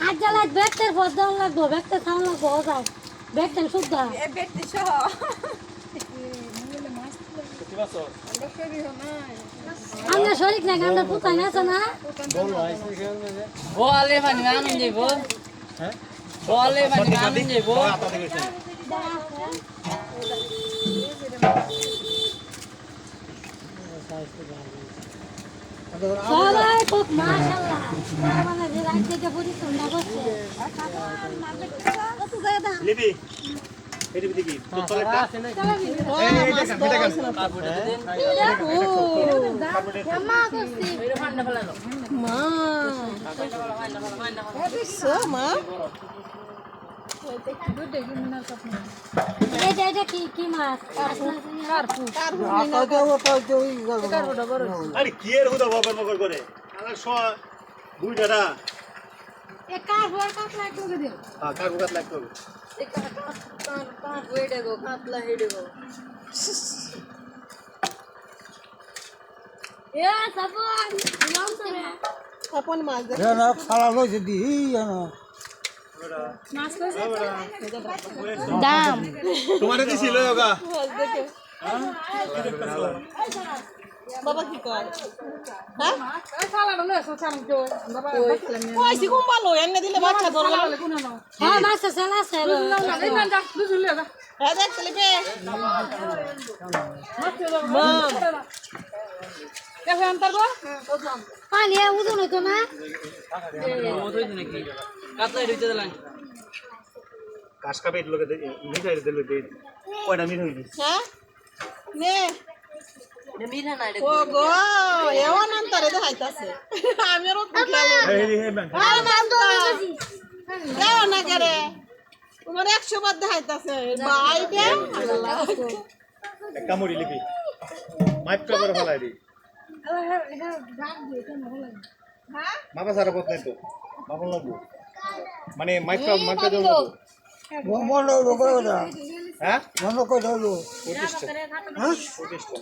আজ্জা লাগ ব্যাগটার বদল লাগবো ব্যাগটা সাউন্ড লাগবো ওজাও ব্যাগটা শুদ্ধ এ ব্যক্তি সহ আমরা শরীর না আমরা পুতাই না আছে না বলে মানে আনন্দ যাইব হ্যাঁ বলে মানে আনন্দ যাইব সবাই খুব মাশাআল্লাহ মানে যে রাত থেকে পরিশ্রমটা করছে লিবি এটি কি তো চলেটা মা করছি মা মা এটা কি মাছ আরে কি এর হুদা বাবার মগর করে আমার স দুইটা এ কারবো কাটলা একটু দিও হ্যাঁ কার বুকাত লাগতো এ কাট ওইডে গো কাতলা হেডে গো এ সাপন নাম করে আপন মাছ দে না খালা লইছে দি না মাছ কইছে দাম তোমারে দিছিল ওগা বাবা কি কয় হ্যাঁ কইছি কোন ভালো এনে দিলে বাচ্চা ধরলা হ্যাঁ মাছ চালা চালো হ্যাঁ দেখ লিবে মাম পানি উদুন হইতো না নাকি কাতলাই রইতে দিলাম কাশকা পেট লোকে মিঠাই দিল দে কয়টা মিঠাই হইছে হ্যাঁ নে মিঠা না ও গো এমন অন্তরে দেখাইতাছে আমি আর তো খেলো এই ব্যাংক আর মাছ দাও না করে তোমার 100 বার দেখাইতাছে ভাই দে এক কামড়ি লিবি মাইপটা করে ফলাই দি হ্যাঁ মাপা সারা পথ নাই তো মাপন লাগবো মানে মাইপটা দেব মন লোক হ্যাঁ মন লোক কই দাও 25 টা হ্যাঁ 25 টা